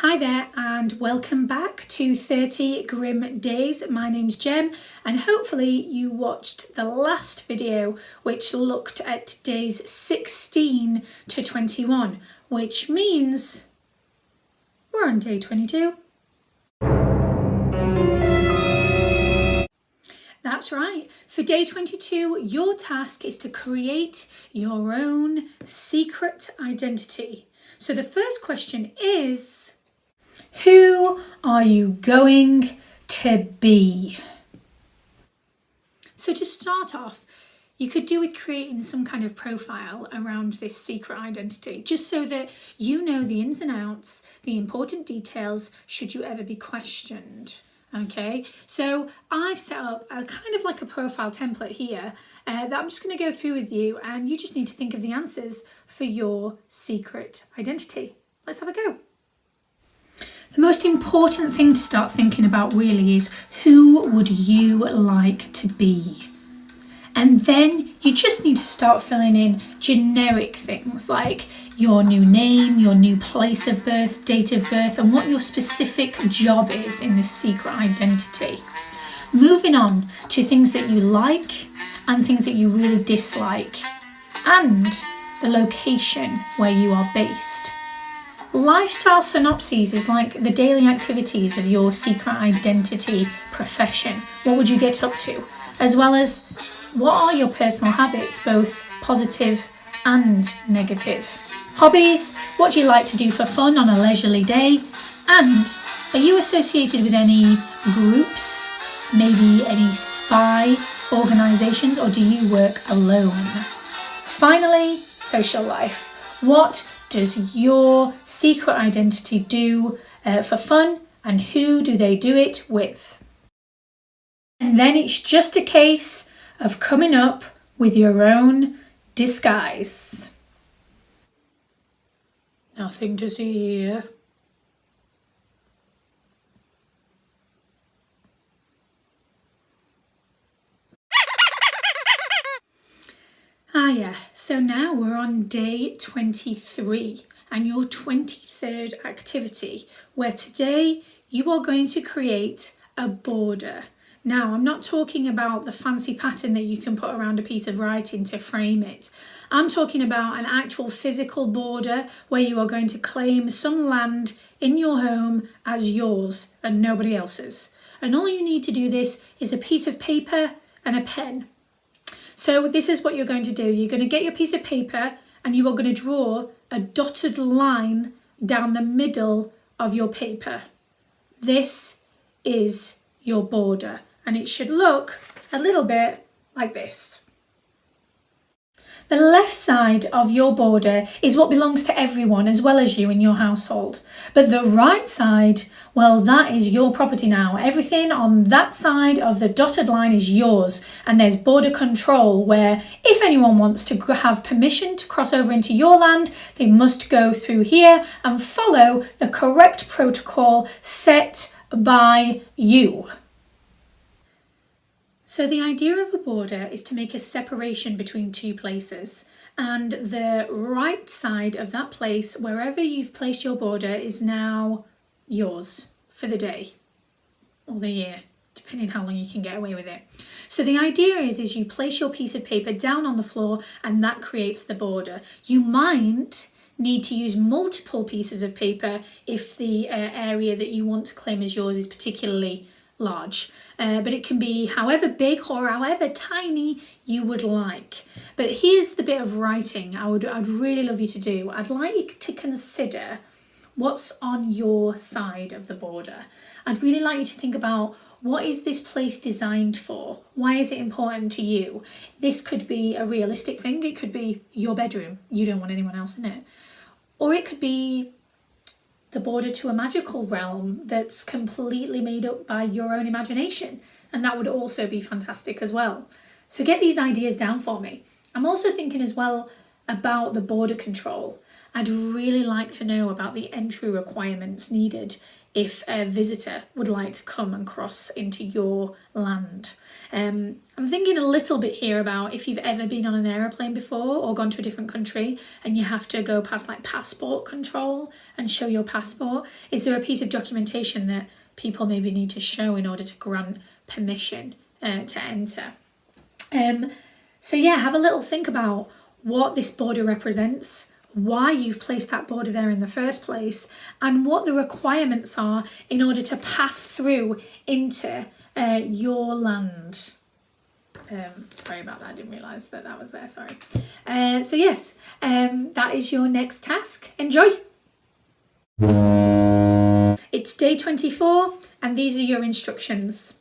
Hi there and welcome back to 30 Grimm Days. My name's Jem and hopefully you watched the last video which looked at days 16 to 21, which means we're on day 22. That's right. For day 22, your task is to create your own secret identity. So the first question is, who are you going to be? So to start off, you could do with creating some kind of profile around this secret identity, just so that you know the ins and outs, the important details, should you ever be questioned. Okay, so I've set up a kind of like a profile template here that I'm just going to go through with you, and you just need to think of the answers for your secret identity. Let's have a go. The most important thing to start thinking about really is, who would you like to be? And then you just need to start filling in generic things like your new name, your new place of birth, date of birth, and what your specific job is in this secret identity. Moving on to things that you like and things that you really dislike, and the location where you are based. Lifestyle synopses is like the daily activities of your secret identity profession. What would you get up to? As well as, what are your personal habits, both positive and negative? Hobbies, what do you like to do for fun on a leisurely day? And are you associated with any groups, maybe any spy organisations, or do you work alone? Finally, social life. What does your secret identity do for fun, and who do they do it with? And then it's just a case of coming up with your own disguise. Nothing to see here. Yeah, so now we're on day 23 and your 23rd activity, where today you are going to create a border. Now, I'm not talking about the fancy pattern that you can put around a piece of writing to frame it. I'm talking about an actual physical border where you are going to claim some land in your home as yours and nobody else's. And all you need to do this is a piece of paper and a pen. So this is what you're going to do. You're going to get your piece of paper and you are going to draw a dotted line down the middle of your paper. This is your border, and it should look a little bit like this. The left side of your border is what belongs to everyone as well as you in your household. But the right side, well, that is your property now. Everything on that side of the dotted line is yours. And there's border control where if anyone wants to have permission to cross over into your land, they must go through here and follow the correct protocol set by you. So the idea of a border is to make a separation between two places, and the right side of that place, wherever you've placed your border, is now yours for the day or the year, depending how long you can get away with it. So the idea is you place your piece of paper down on the floor and that creates the border. You might need to use multiple pieces of paper if the area that you want to claim as yours is particularly large, but it can be however big or however tiny you would like. But here's the bit of writing I'd really love you to do. I'd like you to consider what's on your side of the border. I'd really like you to think about, what is this place designed for? Why is it important to you? This could be a realistic thing. It could be your bedroom. You don't want anyone else in it. Or it could be the border to a magical realm that's completely made up by your own imagination. And that would also be fantastic as well. So get these ideas down for me. I'm also thinking as well about the border control. I'd really like to know about the entry requirements needed if a visitor would like to come and cross into your land. I'm thinking a little bit here about if you've ever been on an aeroplane before or gone to a different country and you have to go past like passport control and show your passport. Is there a piece of documentation that people maybe need to show in order to grant permission to enter? So yeah, have a little think about what this border represents, why you've placed that border there in the first place, and what the requirements are in order to pass through into your land. Sorry about that, I didn't realise that was there, sorry. So yes, that is your next task. Enjoy! It's day 24 and these are your instructions.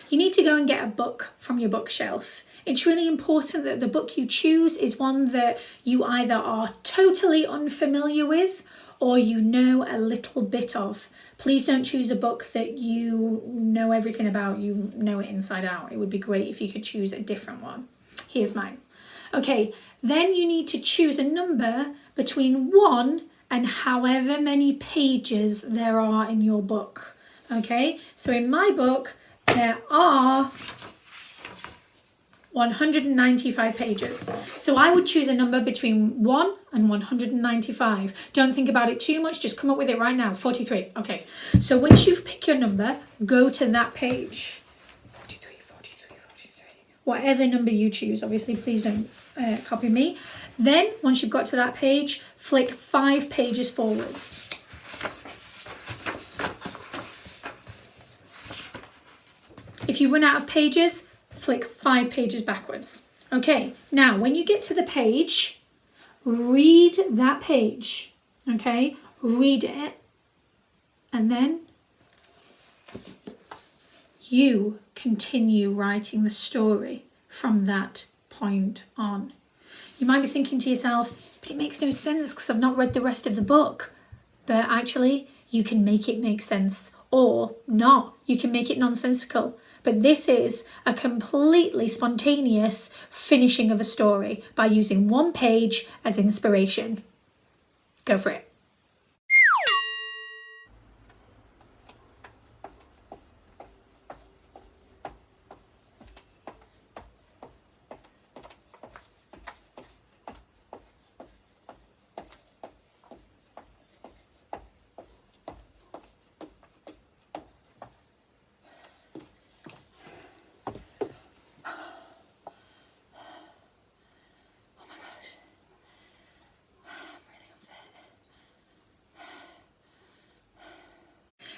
You need to go and get a book from your bookshelf. It's really important that the book you choose is one that you either are totally unfamiliar with or you know a little bit of. Please don't choose a book that you know everything about, you know it inside out. It would be great if you could choose a different one. Here's mine. Okay, then you need to choose a number between 1 and however many pages there are in your book. Okay, so in my book, there are 195 pages. So I would choose a number between 1 and 195. Don't think about it too much, just come up with it right now. 43, okay. So once you've picked your number, go to that page. 43, 43, 43. Whatever number you choose, obviously, please don't copy me. Then, once you've got to that page, flick 5 pages forwards. If you run out of pages, flick 5 pages backwards. Okay, now when you get to the page, read that page, okay? Read it, and then you continue writing the story from that point on. You might be thinking to yourself, but it makes no sense because I've not read the rest of the book. But actually, you can make it make sense or not. You can make it nonsensical. But this is a completely spontaneous finishing of a story by using 1 page as inspiration. Go for it.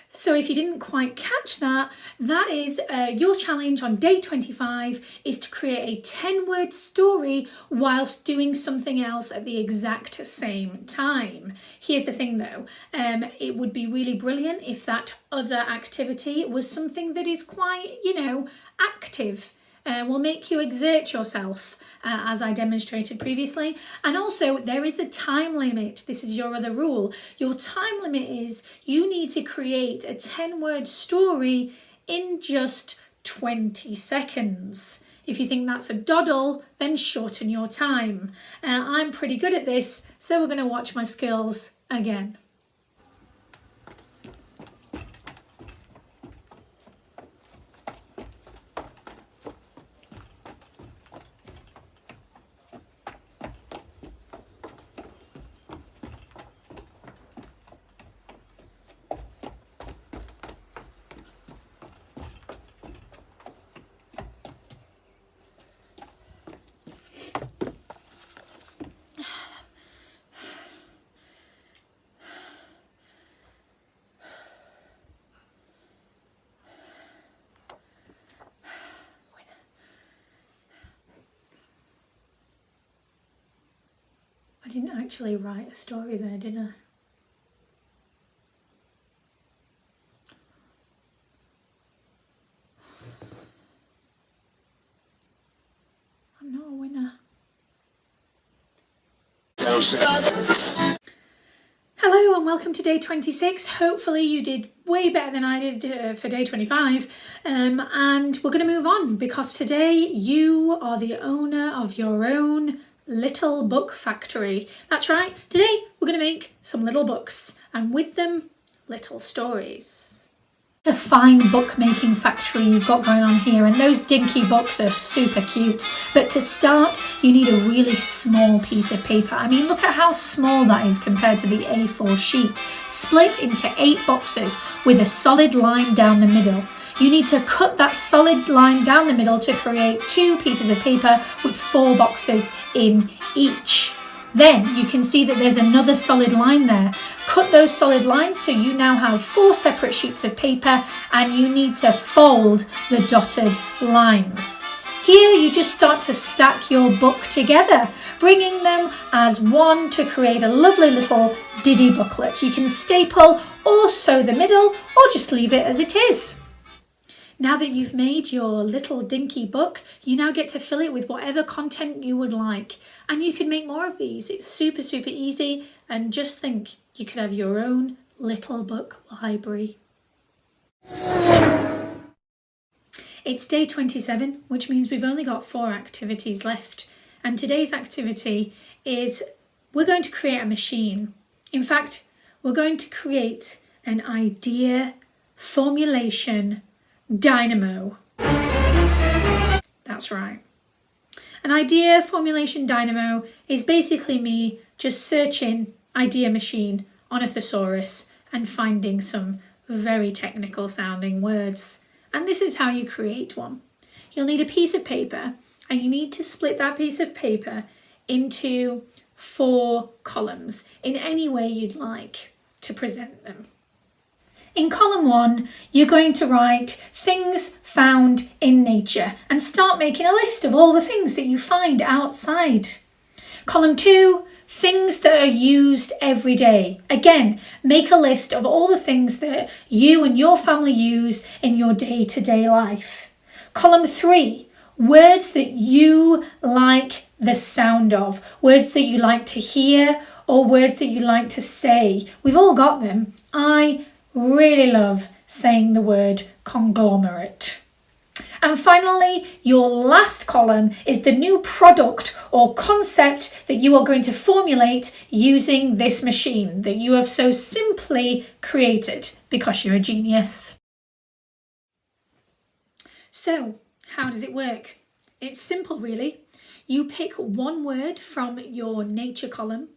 So if you didn't quite catch that, that is your challenge on day 25 is to create a 10-word story whilst doing something else at the exact same time. Here's the thing though, it would be really brilliant if that other activity was something that is quite, active. Will make you exert yourself, as I demonstrated previously. And also, there is a time limit. This is your other rule. Your time limit is you need to create a 10-word story in just 20 seconds. If you think that's a doddle, then shorten your time. I'm pretty good at this, so we're going to watch my skills again. I didn't actually write a story there, did I? I'm not a winner. Hello and welcome to day 26. Hopefully you did way better than I did for day 25. And we're going to move on because today you are the owner of your own little book factory. That's right, today we're going to make some little books and with them little stories. A fine bookmaking factory you've got going on here, and those dinky books are super cute, but to start you need a really small piece of paper. I mean, look at how small that is compared to the A4 sheet. Split into 8 boxes with a solid line down the middle. You need to cut that solid line down the middle to create 2 pieces of paper with 4 boxes in each. Then you can see that there's another solid line there. Cut those solid lines so you now have 4 separate sheets of paper, and you need to fold the dotted lines. Here you just start to stack your book together, bringing them as one to create a lovely little diddy booklet. You can staple or sew the middle or just leave it as it is. Now that you've made your little dinky book, you now get to fill it with whatever content you would like. And you can make more of these. It's super, super easy. And just think, you could have your own little book library. It's day 27, which means we've only got 4 activities left. And today's activity is we're going to create a machine. In fact, we're going to create an idea formulation dynamo. That's right. An idea formulation dynamo is basically me just searching idea machine on a thesaurus and finding some very technical sounding words. And this is how you create one. You'll need a piece of paper, and you need to split that piece of paper into 4 columns in any way you'd like to present them. In column 1, you're going to write things found in nature and start making a list of all the things that you find outside. Column 2, things that are used every day. Again, make a list of all the things that you and your family use in your day-to-day life. Column 3, words that you like the sound of, words that you like to hear or words that you like to say. We've all got them. I really love saying the word conglomerate. And finally, your last column is the new product or concept that you are going to formulate using this machine that you have so simply created because you're a genius. So, how does it work? It's simple, really. You pick one word from your nature column,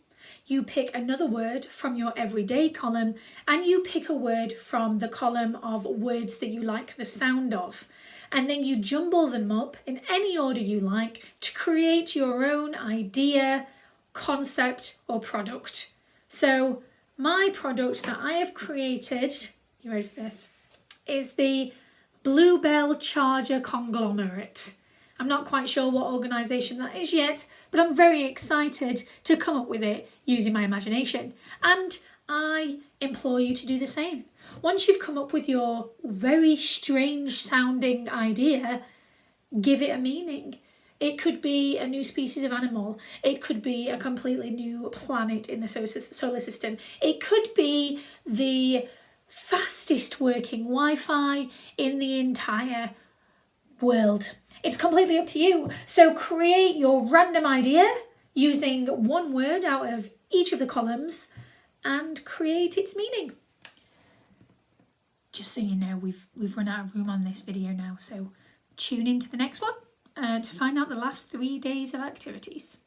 you pick another word from your everyday column, and you pick a word from the column of words that you like the sound of. And then you jumble them up in any order you like to create your own idea, concept, or product. So my product that I have created, you ready for this, is the Bluebell Charger Conglomerate. I'm not quite sure what organisation that is yet, but I'm very excited to come up with it using my imagination. And I implore you to do the same. Once you've come up with your very strange sounding idea, give it a meaning. It could be a new species of animal. It could be a completely new planet in the solar system. It could be the fastest working Wi-Fi in the entire world. It's completely up to you. So create your random idea using one word out of each of the columns and create its meaning. Just so you know, we've run out of room on this video now, so tune into the next one to find out the last 3 days of activities.